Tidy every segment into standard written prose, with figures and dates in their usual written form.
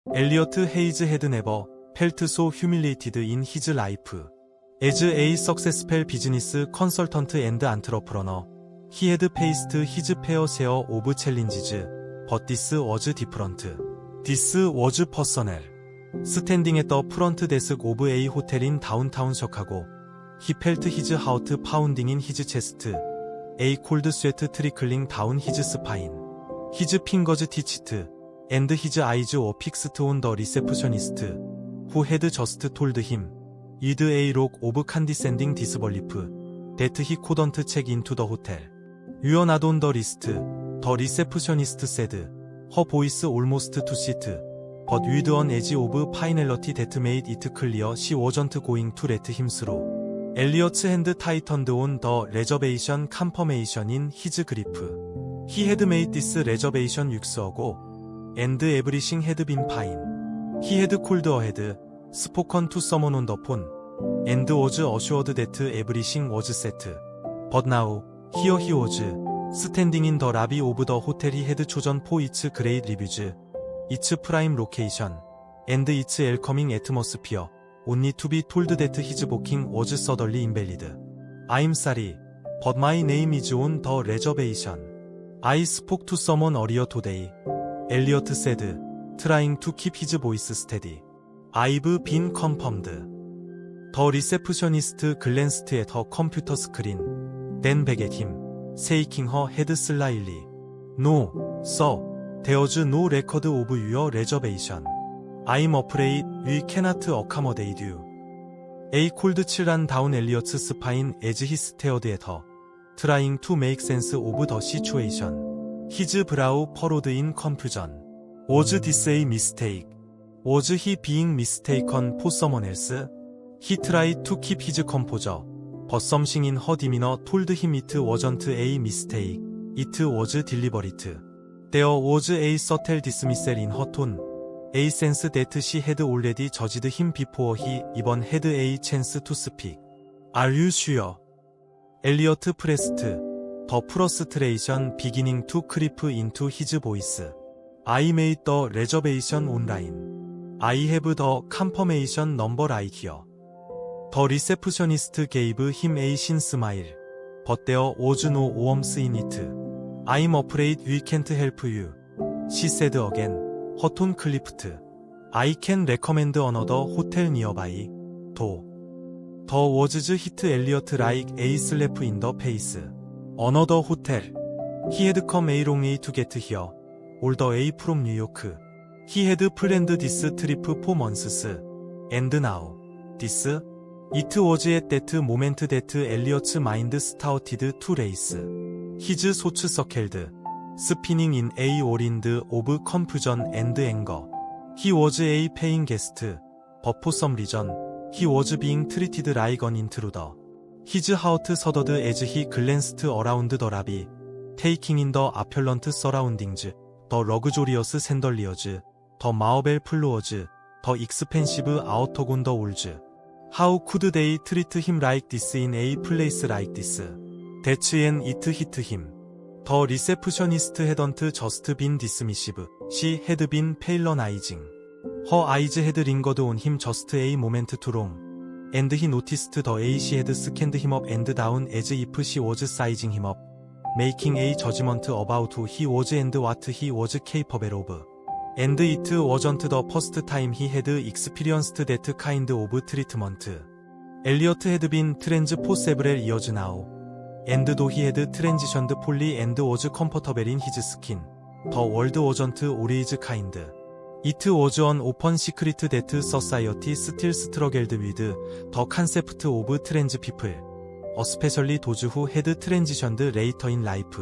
엘리어트 헤이즈 had never felt so humiliated in his life. As a successful business consultant and entrepreneur, he had faced his fair share of challenges, but this was different. This was personal. Standing at the front desk of a hotel in downtown Chicago, he felt his heart pounding in his chest, a cold sweat trickling down his spine. His fingers twitched, and his eyes were fixed on the receptionist, who had just told him, with a look of condescending disbelief, that he couldn't check into the hotel. "You're not on the list," the receptionist said, her voice almost too sweet, but with an edge of finality that made it clear she wasn't going to let him through. Elliot's hand tightened on the reservation confirmation in his grip. He had made this reservation weeks ago, and everything had been fine. He had called ahead, spoken to someone on the phone, and was assured that everything was set. But now, here he was, standing in the lobby of the hotel he had chosen for its great reviews, its prime location, and its welcoming atmosphere, only to be told that his booking was suddenly invalid. "I'm sorry, but my name is on the reservation. I spoke to someone earlier today," Elliot said, trying to keep his voice steady. "I've been confirmed." The receptionist glanced at her computer screen, then back at him, shaking her head slightly. "No, sir, there's no record of your reservation. I'm afraid we cannot accommodate you." A cold chill ran down Elliot's spine as he stared at her, trying to make sense of the situation. His brow furrowed in confusion. Was this a mistake? Was he being mistaken for someone else? He tried to keep his composure, but something in her demeanor told him it wasn't a mistake, it was deliberate. There was a subtle dismissal in her tone, a sense that she had already judged him before he even had a chance to speak. "Are you sure?" Elliot pressed, the frustration beginning to creep into his voice. "I made the reservation online. I have the confirmation number right here." The receptionist gave him a thin smile, but there was no warmth in it. "I'm afraid we can't help you," she said again, her tone clipped. "I can recommend another hotel nearby, though." The words hit Elliot like a slap in the face. Another hotel. He had come a long way to get here, all the way from New York. He had planned this trip for months, and now, this? It was at that moment that Elliot's mind started to race. His thoughts circled, spinning in a whirlwind of confusion and anger. He was a paying guest, but for some reason, he was being treated like an intruder. His heart shuddered as he glanced around the lobby, taking in the opulent surroundings, the luxurious chandeliers, the marble floors, the expensive outdoor walls. How could they treat him like this in a place like this? That's when it hit him. The receptionist hadn't just been dismissive, she had been patronizing. Her eyes had lingered on him just a moment too long, and he noticed the way she had scanned him up and down as if she was sizing him up, making a judgment about who he was and what he was capable of. And it wasn't the first time he had experienced that kind of treatment. Elliot had been trans for several years now, and though he had transitioned fully and was comfortable in his skin, the world wasn't always kind. It was an open secret that society still struggled with the concept of trans people, especially those who had transitioned later in life.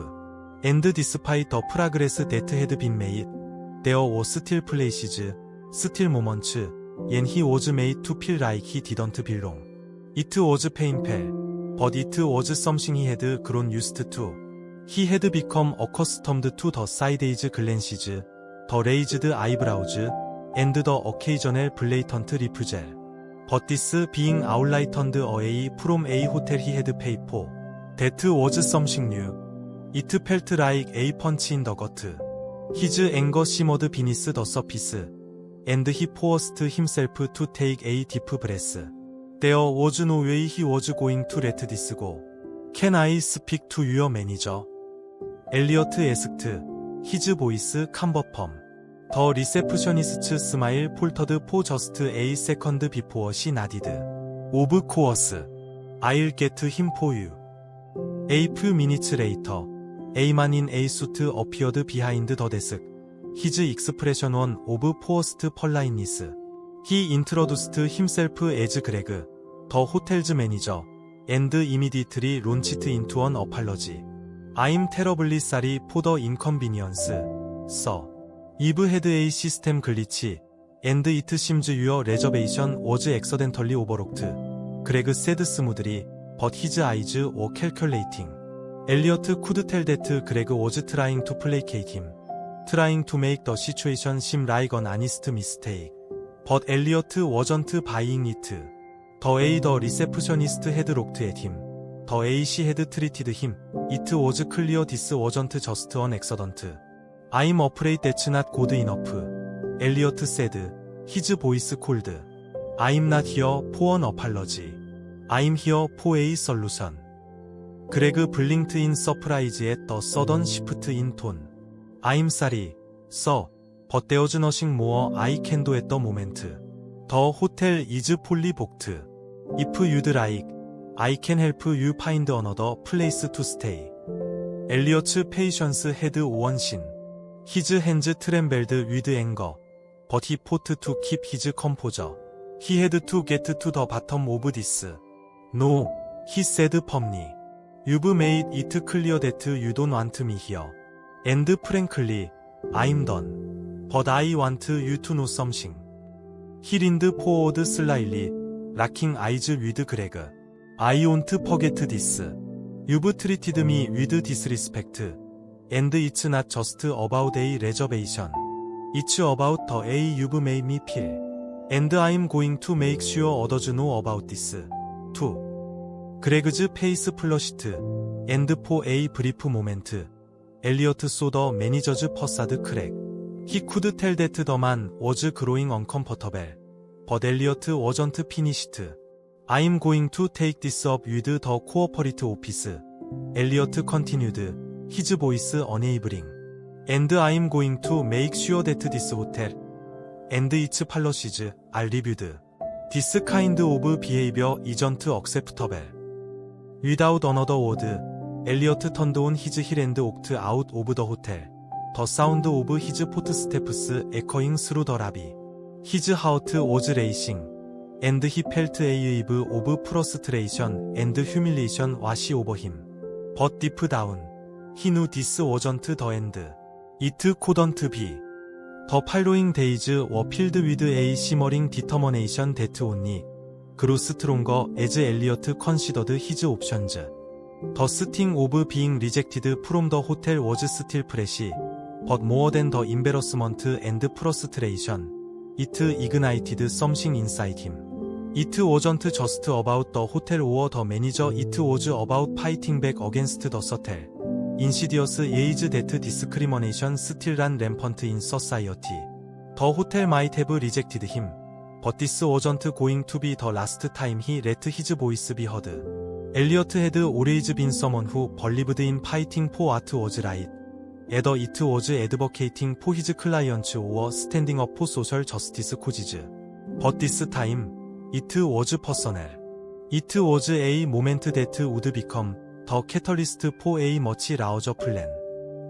And despite the progress that had been made, there were still places, still moments, when he was made to feel like he didn't belong. It was painful, but it was something he had grown used to. He had become accustomed to the side-eye glances, the raised eyebrows, and the occasional blatant refusal. But this being outright turned away from a hotel he had paid for, that was something new. It felt like a punch in the gut. His anger simmered beneath the surface, and he forced himself to take a deep breath. There was no way he was going to let this go. Can I speak to your manager? Elliot asked, his voice calm firm. The receptionist's smile faltered for just a second before she nodded. Of course. I'll get him for you. A few minutes later, a man in a suit appeared behind the desk. His expression one of forced politeness. He introduced himself as Greg, the hotel's manager, and immediately launched into an apology. I'm terribly sorry for the inconvenience, sir. Eve had a system glitch, and it seems your reservation was accidentally overlooked. Greg said smoothly, but his eyes were calculating. Elliot could tell that Greg was trying to placate him, trying to make the situation seem like an honest mistake. But Elliot wasn't buying it. The way the receptionist had looked at him, the way she had treated him, it was clear this wasn't just an accident. I'm afraid that's not good enough, Elliot said, his voice cold. I'm not here for an apology. I'm here for a solution. Greg blinked in surprise at the sudden shift in tone. I'm sorry, sir, but there's nothing more I can do at the moment. The hotel is fully booked. If you'd like, I can help you find another place to stay. Elliot's patience had worn thin. His hands trembled with anger, but he fought to keep his composure. He had to get to the bottom of this. No, he said firmly. You've made it clear that you don't want me here. And frankly, I'm done. But I want you to know something. He leaned forward slightly, locking eyes with Greg. I won't forget this. You've treated me with disrespect. And it's not just about a reservation. It's about the way you've made me feel. And I'm going to make sure others know about this, too. Greg's face flushed, and for a brief moment, Elliot saw the manager's facade crack. He could tell that the man was growing uncomfortable. But Elliot wasn't finished. I'm going to take this up with the corporate office, Elliot continued, his voice unwavering. And I'm going to make sure that this hotel and its policies are reviewed. This kind of behavior isn't acceptable. Without another word, Elliot turned on his heel and walked out of the hotel. The sound of his footsteps echoing through the lobby. His heart was racing, and he felt a wave of frustration and humiliation wash over him. But deep down, he knew this wasn't the end. It couldn't be. The following days were filled with a simmering determination that only grew stronger as Elliot considered his options. The sting of being rejected from the hotel was still fresh, but more than the embarrassment and frustration, it ignited something inside him. It wasn't just about the hotel or the manager, it was about fighting back against the subtle, insidious ways that discrimination still ran rampant in society. The hotel might have rejected him, but this wasn't going to be the last time he let his voice be heard. Elliot had always been someone who believed in fighting for what was right, whether it was advocating for his clients or standing up for social justice causes. But this time, it was personal. It was a moment that would become the catalyst for a much larger plan.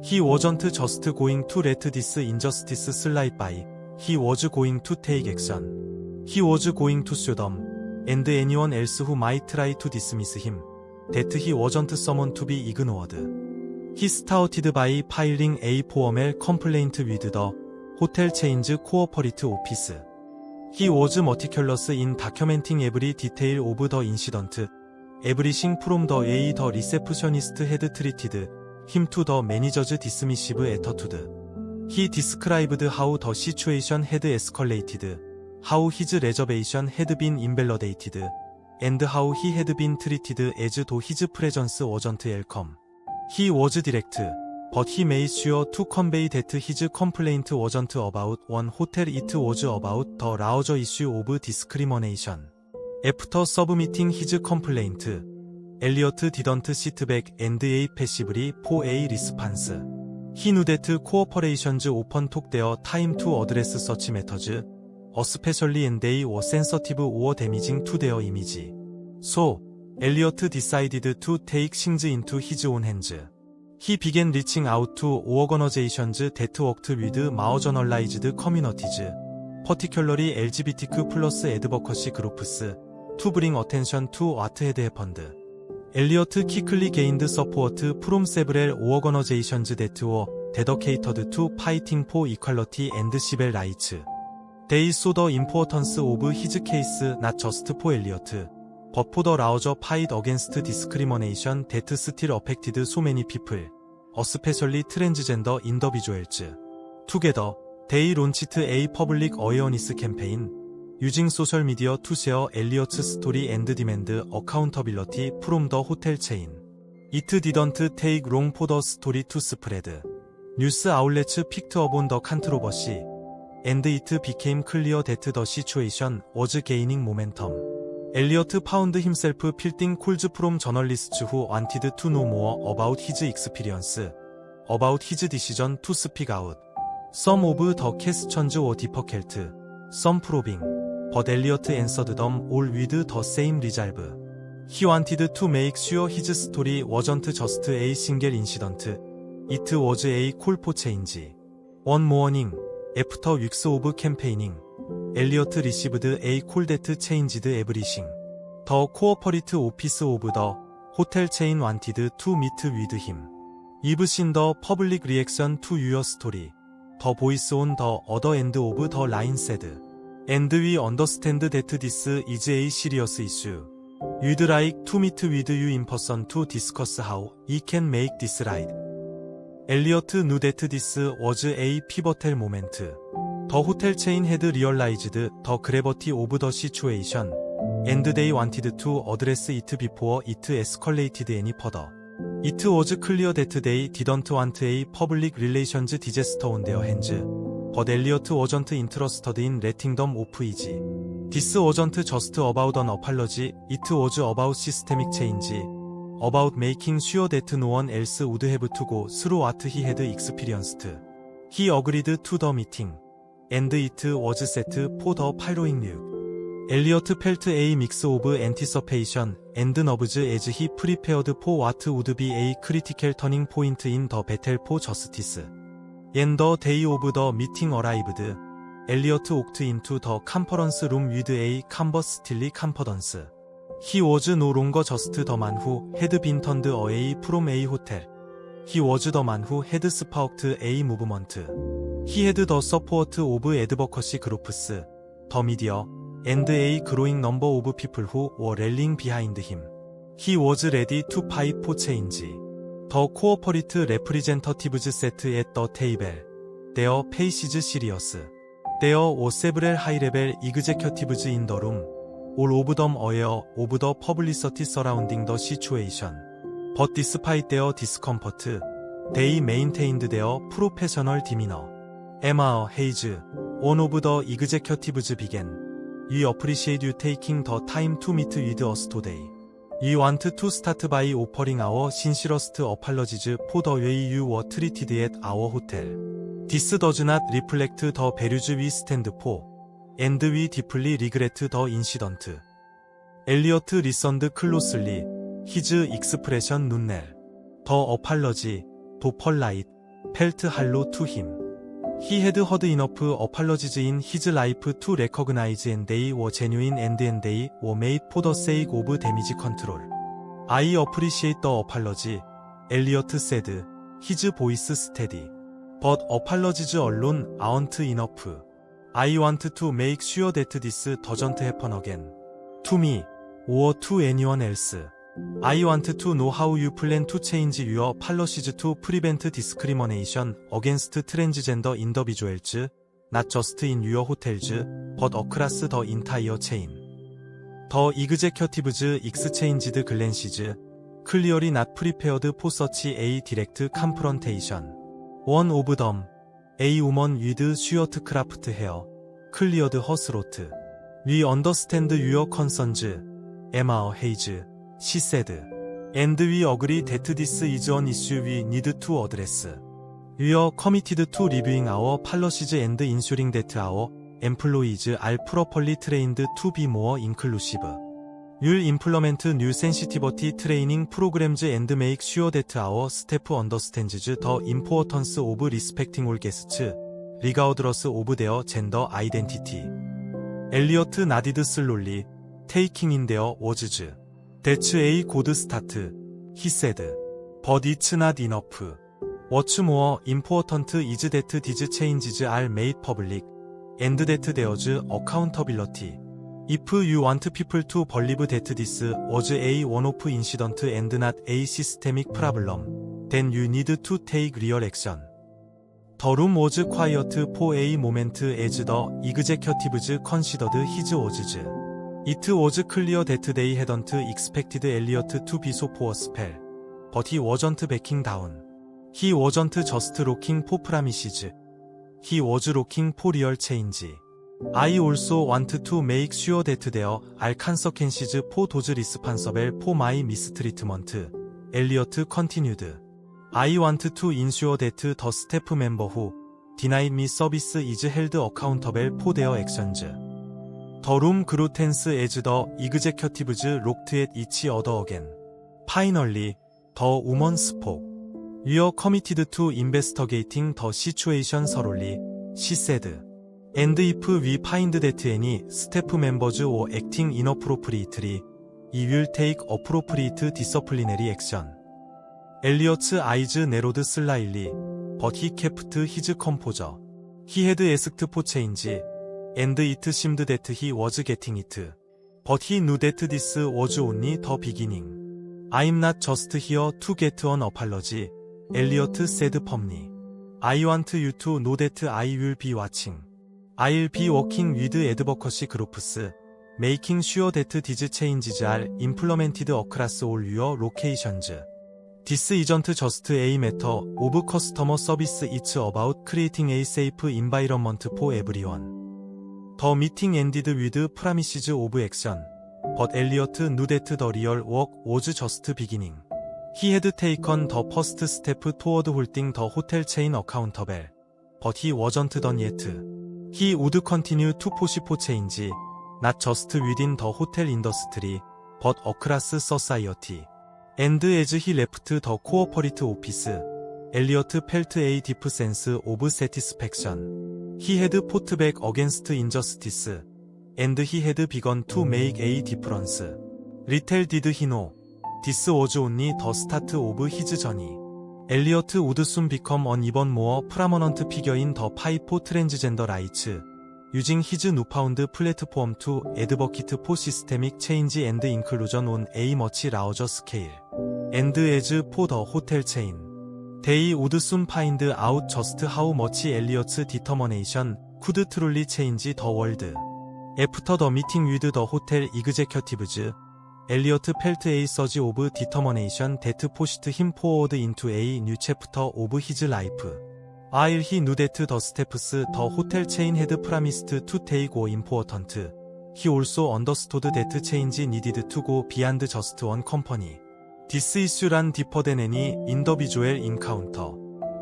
He wasn't just going to let this injustice slide by, he was going to take action. He was going to show them, and anyone else who might try to dismiss him, that he wasn't someone to be ignored. He started by filing a formal complaint with the hotel chain's corporate office. He was meticulous in documenting every detail of the incident, everything from the way the receptionist had treated him to the manager's dismissive attitude. He described how the situation had escalated, how his reservation had been invalidated, and how he had been treated as though his presence wasn't welcome. He was direct, but he made sure to convey that his complaint wasn't about one hotel, it was about the larger issue of discrimination. After submitting his complaint, Elliot didn't sit back and wait passively for a response. He knew that corporations often took their time to address such matters, especially when they were sensitive or damaging to their image. So, Elliot decided to take things into his own hands. He began reaching out to organizations that worked with marginalized communities, particularly LGBTQ+ advocacy groups, to bring attention to what had happened. Elliot quickly gained support from several organizations that were dedicated to fighting for equality and civil rights. They saw the importance of his case not just for Elliot, but for the larger fight against discrimination that still affected so many people, especially transgender individuals. Together, they launched a public awareness campaign, using social media to share Elliot's story and demand accountability from the hotel chain. It didn't take long for the story to spread. News outlets picked up on the controversy, and it became clear that the situation was gaining momentum. Elliot found himself fielding calls from journalists who wanted to know more about his experience, about his decision to speak out. Some of the questions were difficult, some probing, but Elliot answered them all with the same resolve. He wanted to make sure his story wasn't just a single incident, it was a call for change. One morning, after weeks of campaigning, Elliot received a call that changed everything. The corporate office of the hotel chain wanted to meet with him. We've seen the public reaction to your story, the voice on the other end of the line said. And we understand that this is a serious issue. We'd like to meet with you in person to discuss how we can make this right. Elliot knew that this was a pivotal moment. The hotel chain had realized the gravity of the situation, and they wanted to address it before it escalated any further. It was clear that they didn't want a public relations disaster on their hands, but Elliot wasn't interested in letting them off easy. This wasn't just about an apology, it was about systemic change, about making sure that no one else would have to go through what he had experienced. He agreed to the meeting, and it was set for the following week. Elliot felt a mix of anticipation and nerves as he prepared for what would be a critical turning point in the battle for justice. When the day of the meeting arrived, Elliot walked into the conference room with a canvas steely confidence. He was no longer just the man who had been turned away from a hotel. He was the man who had sparked a movement. He had the support of advocacy groups, the media, and a growing number of people who were rallying behind him. He was ready to fight for change. The corporate representatives sat at the table, their faces serious. There were several high-level executives in the room, all of them aware of the publicity surrounding the situation. But despite their discomfort, they maintained their professional demeanor. Emma Hayes, one of the executives, began. We appreciate you taking the time to meet with us today. We want to start by offering our sincerest apologies for the way you were treated at our hotel. This does not reflect the values we stand for, and we deeply regret the incident. Elliot listened closely, his expression 눈넬. The apology, though polite, felt hollow to him. He had heard enough apologies in his life to recognize and they were genuine and they were made for the sake of damage control. I appreciate the apology, Elliot said, his voice steady. But apologies alone aren't enough. I want to make sure that this doesn't happen again. To me, or to anyone else. I want to know how you plan to change your policies to prevent discrimination against transgender individuals, not just in your hotels, but across the entire chain. The executives exchanged glances, clearly not prepared for such a direct confrontation. One of them, a woman with short craft hair, cleared her throat. We understand your concerns, Emma Hayes, she said. And we agree that this is an issue we need to address. We are committed to reviewing our policies and ensuring that our employees are properly trained to be more inclusive. We'll implement new sensitivity training programs and make sure that our staff understands the importance of respecting all guests, regardless of their gender identity. Elliot nodded slowly, taking in their words. That's a good start, he said. But it's not enough. What's more important is that these changes are made public, and that there's accountability. If you want people to believe that this was a one-off incident and not a systemic problem, then you need to take real action. The room was quiet for a moment as the executives considered his words. It was clear that they hadn't expected Elliot to be so for a spell, but he wasn't backing down. He wasn't just looking for promises. He was looking for real change. I also want to make sure that there are consequences for those responsible for my mistreatment, Elliot continued. I want to ensure that the staff member who denied me service is held accountable for their actions. The room grew tense as the executives looked at each other again. Finally, the woman spoke. We are committed to investigating the situation thoroughly, she said. And if we find that any staff members were acting inappropriately, we will take appropriate disciplinary action. Elliot's eyes narrowed slightly, but he kept his composure. He had asked for change, and it seemed that he was getting it. But he knew that this was only the beginning. I'm not just here to get an apology, Elliot said firmly. I want you to know that I will be watching. I'll be working with advocacy groups, making sure that these changes are implemented across all your locations. This isn't just a matter of customer service, it's about creating a safe environment for everyone. The meeting ended with promises of action, but Elliot knew that the real work was just beginning. He had taken the first step toward holding the hotel chain accountable, but he wasn't done yet. He would continue to push for change, not just within the hotel industry, but across society. And as he left the corporate office, Elliot felt a deep sense of satisfaction. He had fought back against injustice, and he had begun to make a difference. Little did he know, this was only the start of his journey. Elliot would soon become an even more prominent figure in the fight for transgender rights, using his newfound platform to advocate for systemic change and inclusion on a much larger scale. And as for the hotel chain, they would soon find out just how much Elliot's determination could truly change the world. After the meeting with the hotel executives, Elliot felt a surge of determination that pushed him forward into a new chapter of his life. While he knew that the staffs the hotel chain had promised to take were important, he also understood that change needed to go beyond just one company. This issue ran deeper than any individual encounter.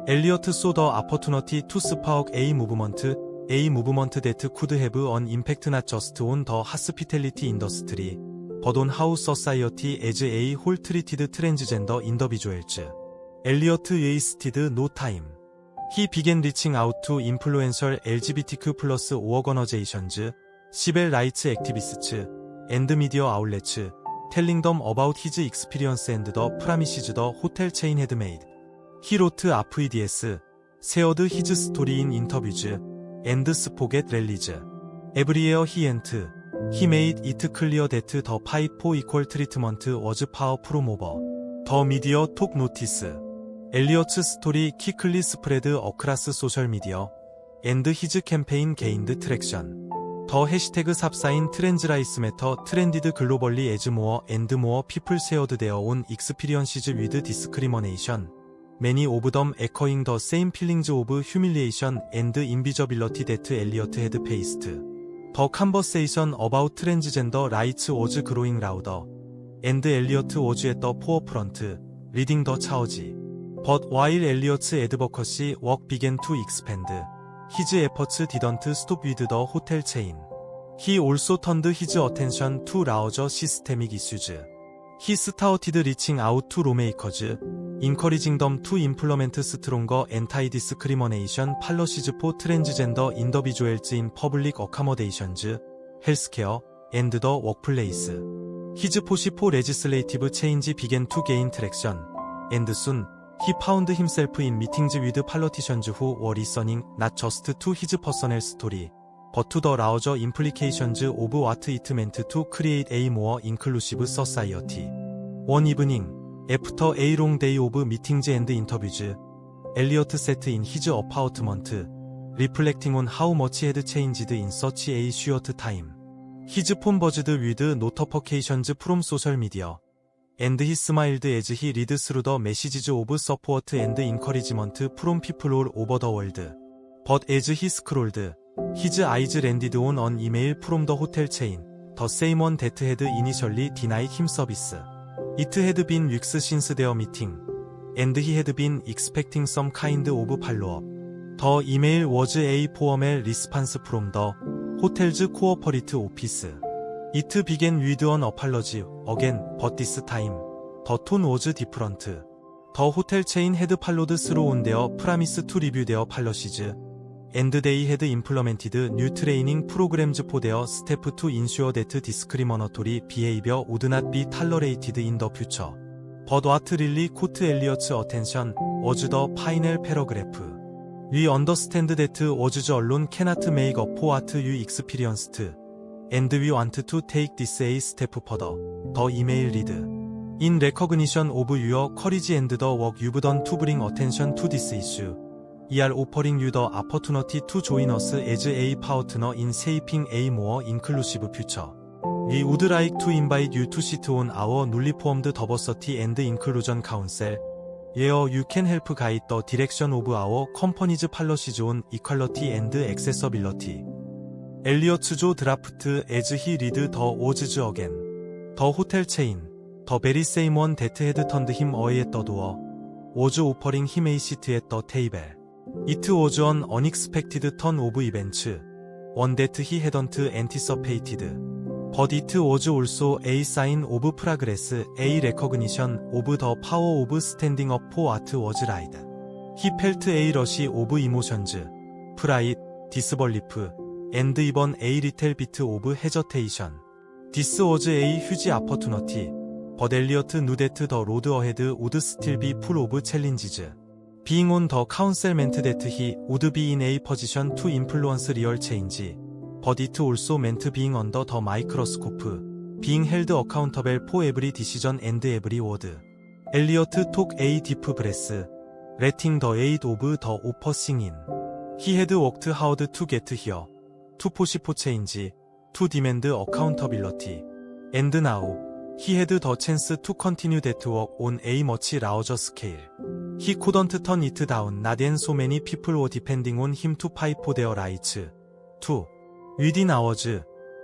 Elliot saw the opportunity to spark a movement that could have an impact not just on the hospitality industry, but on how society as a whole treated transgender individuals. Elliot wasted no time. He began reaching out to influential LGBTQ+ organizations, civil rights activists, and media outlets, telling them about his experience and the promises the hotel chain had made. He wrote op-eds, shared his story in interviews, and spoke at rallies. Everywhere he went, he made it clear that the fight for equal treatment was far from over. The media took notice. Elliot's story quickly spread across social media, and his campaign gained traction. 더 해시태그 삽사인 트랜즈라이스 매터 트렌디드 글로벌리 에즈 모어 앤드 모어 피플 쉐어드 되어 온 익스피리언시즈 위드 디스크리머네이션 매니 오브 덤 에커잉 더 세임 필링즈 오브 휴밀리에이션 앤드 인비저빌러티 데트 엘리어트 헤드 페이스트 더 컨버세이션 어바웃 트랜스젠더 라이츠 워즈 그로잉 라우더 앤드 엘리어트 워즈 앳 더 포어프런트 리딩 더 차어지 But while Elliot's advocacy work began to expand, his efforts didn't stop with the hotel chain. He also turned his attention to larger systemic issues. He started reaching out to lawmakers, encouraging them to implement stronger anti-discrimination policies for transgender individuals in public accommodations, healthcare, and the workplace. His push for legislative change began to gain traction, and soon, he found himself in meetings with politicians who were listening not just to his personal story, but to the larger implications of what it meant to create a more inclusive society. One evening, after a long day of meetings and interviews, Elliot sat in his apartment, reflecting on how much had changed in such a short time. His phone buzzed with notifications from social media. And he smiled as he read through the messages of support and encouragement from people all over the world. But as he scrolled, his eyes landed on an email from the hotel chain, the same one that had initially denied him service. It had been weeks since their meeting, and he had been expecting some kind of follow-up. The email was a formal response from the hotel's corporate office. It began with an apology again, but this time, the tone was different. The hotel chain had followed through on their promise to review their policies, and they had implemented new training programs for their staff to ensure that discriminatory behavior would not be tolerated in the future. But what really caught Elliot's attention was the final paragraph. We understand that words alone cannot make up for what you experienced. And we want to take this a step further, the email read. In recognition of your courage and the work you've done to bring attention to this issue, we are offering you the opportunity to join us as a partner in shaping a more inclusive future. We would like to invite you to sit on our newly formed Diversity and Inclusion Council, where you can help guide the direction of our company's policies on equality and accessibility. Elliot's jaw dropped as he read the words again. The hotel chain, the very same one that had turned him away at the door, was offering him a seat at the table. It was an unexpected turn of events, one that he hadn't anticipated. But it was also a sign of progress, a recognition of the power of standing up for what was right. He felt a rush of emotions, pride, disbelief, and even a little bit of hesitation. This was a huge opportunity, but Elliot knew that the road ahead would still be full of challenges. Being on the council meant that he would be in a position to influence real change, but it also meant being under the microscope, being held accountable for every decision and every word. Elliot took a deep breath, letting the weight of the offer sink in. He had worked hard to get here, to push for change, to demand accountability. And now, he had the chance to continue that work on a much larger scale. He couldn't turn it down, not when so many people were depending on him to fight for their rights. Too. Within hours,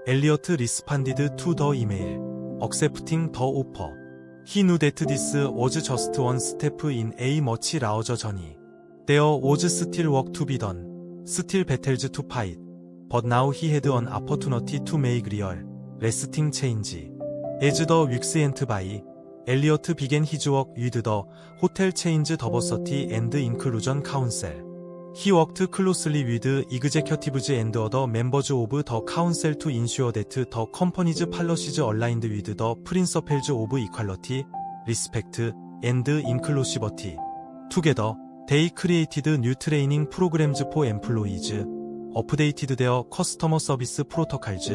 Elliot responded to the email, accepting the offer. He knew that this was just one step in a much larger journey. There was still work to be done, still battles to fight. But now he had an opportunity to make real, lasting change. As the weeks went by, Elliot began his work with the hotel chain's Diversity and Inclusion Council. He worked closely with executives and other members of the council to ensure that the company's policies aligned with the principles of equality, respect, and inclusivity. Together, they created new training programs for employees, updated their customer service protocols,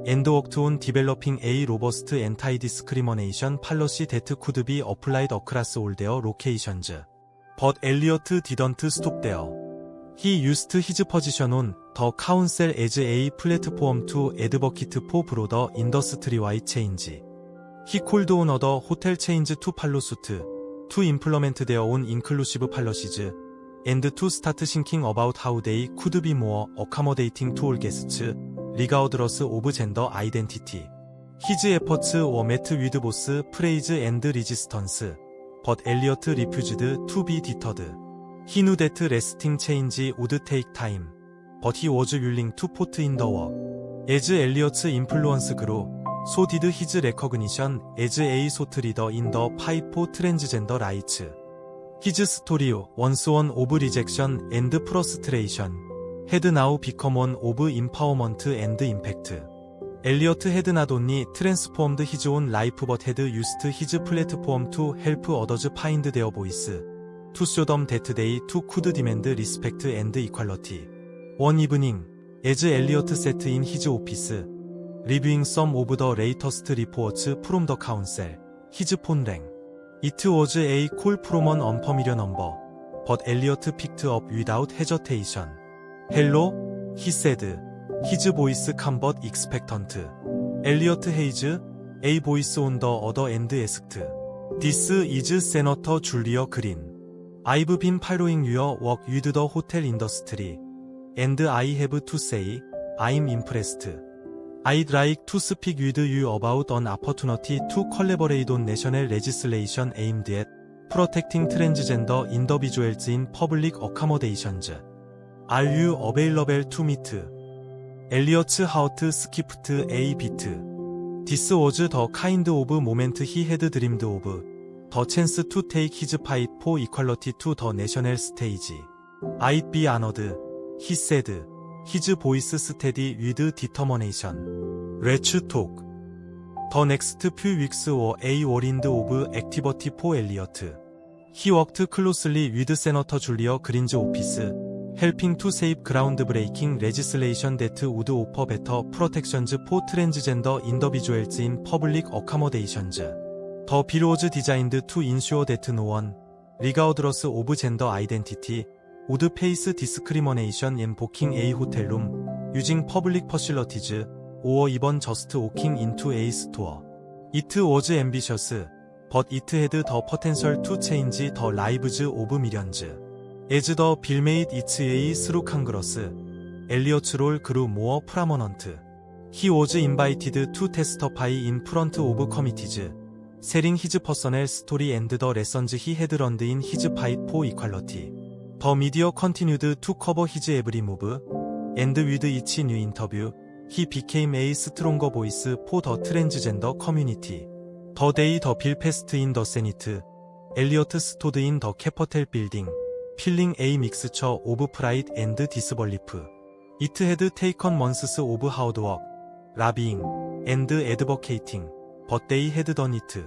and worked on developing a robust anti-discrimination policy that could be applied across all their locations. But Elliot didn't stop there. He used his position on 더 카운셀 as a 플랫폼 to advocate for broader industry-wide change. He called on other hotel chains to follow suit, to implement their own inclusive policies, and to start thinking about how they could be more accommodating to all guests, regardless of gender identity. His efforts were met with both praise and resistance, but Elliot refused to be deterred. He knew that lasting change would take time, but he was willing to put in the work. As Elliot's influence grew, so did his recognition as a thought leader in the fight for transgender rights. His story, once one of rejection and frustration, had now become one of empowerment and impact. Elliot had not only transformed his own life but had used his platform to help others find their voice, to show them that they too could demand respect and equality. One evening, as Elliot sat in his office, reviewing some of the latest reports from the council, his phone rang. It was a call from an unfamiliar number, but Elliot picked up without hesitation. "Hello?" he said, his voice calm but expectant. "Elliot Hayes?" a voice on the other end asked. "This is Senator Julia Green. I've been following your work with the hotel industry, and I have to say, I'm impressed. I'd like to speak with you about an opportunity to collaborate on national legislation aimed at protecting transgender individuals in public accommodations. Are you available to meet?" Elliot's heart skipped a beat. This was the kind of moment he had dreamed of, the chance to take his fight for equality to the national stage. "I'd be honored," he said, his voice steady with determination. "Let's talk." The next few weeks were a whirlwind of activity for Elliot. He worked closely with Senator Julia Green's office, helping to shape groundbreaking legislation that would offer better protections for transgender individuals in public accommodations. The bill was designed to ensure that no one, regardless of gender identity, would face discrimination in booking a hotel room, using public facilities, or even just walking into a store. It was ambitious, but it had the potential to change the lives of millions. As the bill made its way through Congress, Elliot's role grew more prominent. He was invited to testify in front of committees, sharing his personal story and the lessons he had learned in his fight for equality. The media continued to cover his every move, and with each new interview, he became a stronger voice for the transgender community. The day the bill passed in the Senate, Elliot stood in the Capitol building, feeling a mixture of pride and disbelief. It had taken months of hard work, lobbying, and advocating, but they had done it.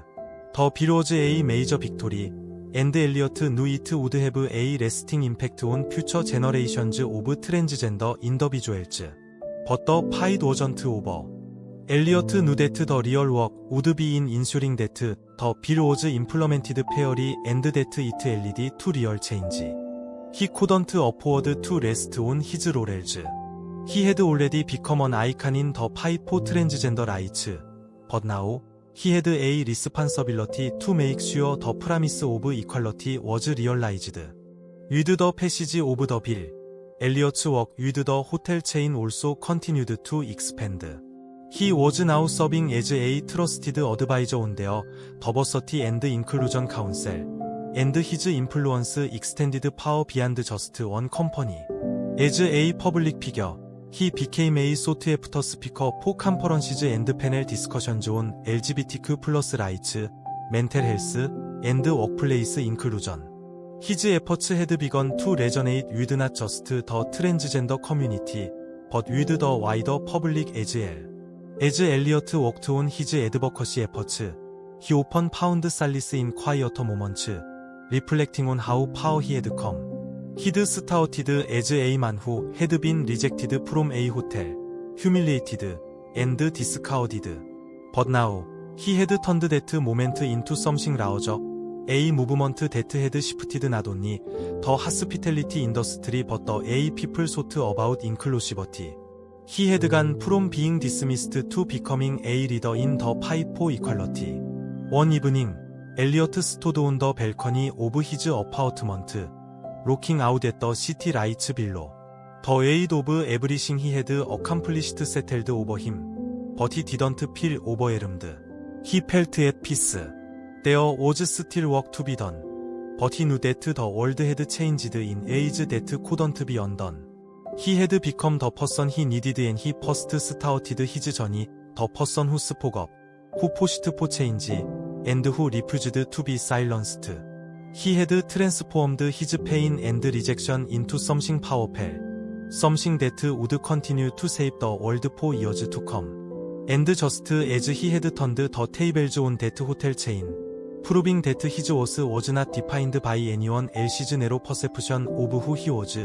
The bill was a major victory, and Elliot knew it would have a lasting impact on future generations of transgender individuals. But the fight wasn't over. Elliot knew that the real work would be in ensuring that the bill was implemented fairly and that it led to real change. He couldn't afford to rest on his laurels. He had already become an icon in the fight for transgender rights, but now, he had a responsibility to make sure the promise of equality was realized. With the passage of the bill, Elliot's work with the hotel chain also continued to expand. He was now serving as a trusted advisor on their Diversity and Inclusion Council, and his influence extended far beyond just one company. As a public figure, he became a sought-after speaker for conferences and panel discussions on LGBTQ+ rights, mental health, and workplace inclusion. His efforts had begun to resonate with not just the transgender community, but with the wider public as well. As Elliot worked on his advocacy efforts, he often found solace in quieter moments, reflecting on how far he had come. He'd started as a man who had been rejected from a hotel, humiliated, and discarded. But now, he had turned that moment into something larger, A movement that had shifted not only the hospitality industry but the A people thought about inclusivity. He had gone from being dismissed to becoming a leader in the fight for equality. One evening, Elliot stood on the balcony of his apartment, looking out at the city lights below. The weight of everything he had accomplished settled over him, but he didn't feel overwhelmed. He felt at peace. There was still work to be done, but he knew that the world had changed in ways that couldn't be undone. He had become the person he needed and he first started his journey, the person who spoke up, who pushed for change, and who refused to be silenced. He had transformed his pain and rejection into something powerful, something that would continue to shape the world for years to come. And just as he had turned the tables on that hotel chain, proving that his worth was not defined by anyone else's narrow perception of who he was,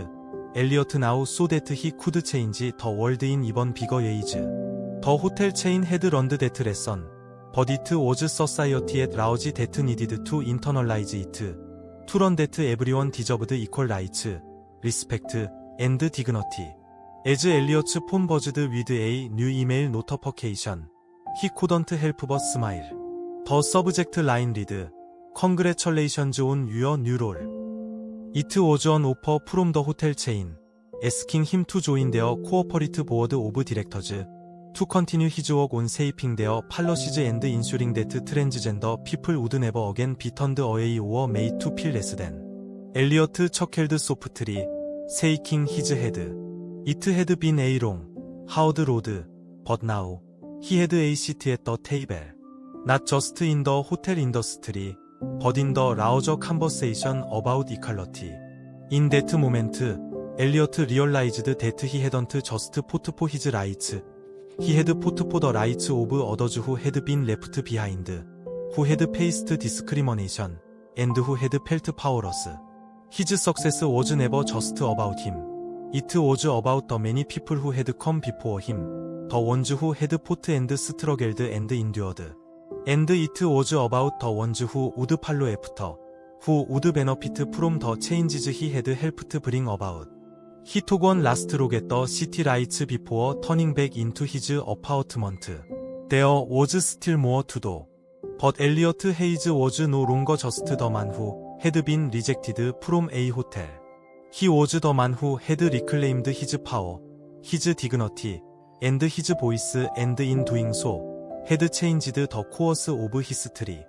Elliot now saw that he could change the world in even bigger ways. The hotel chain had learned that lesson, but it was society at large that needed to internalize it, to learn that everyone deserved equal rights, respect, and dignity. As Elliot's phone buzzed with a new email notification, he couldn't help but smile. The subject line read, "Congratulations on your new role." It was an offer from the hotel chain, asking him to join their corporate board of directors, to continue his work on shaping their policies and ensuring that transgender people would never again be turned away or made to feel less than. Elliot chuckled softly, shaking his head. It had been a long, hard road, but now, he had a seat at the table. Not just in the hotel industry, but in the larger conversation about equality. In that moment, Elliot realized that he hadn't just fought for his rights. He had fought for the rights of others who had been left behind, who had faced discrimination, and who had felt powerless. His success was never just about him. It was about the many people who had come before him, the ones who had fought and struggled and endured. And it was about the ones who would follow after, who would benefit from the changes he had helped bring about. He took one last look at the city lights before turning back into his apartment. There was still more to do. But Elliot Hayes was no longer just the man who had been rejected from a hotel. He was the man who had reclaimed his power, his dignity, and his voice, and in doing so, had changed the course of history.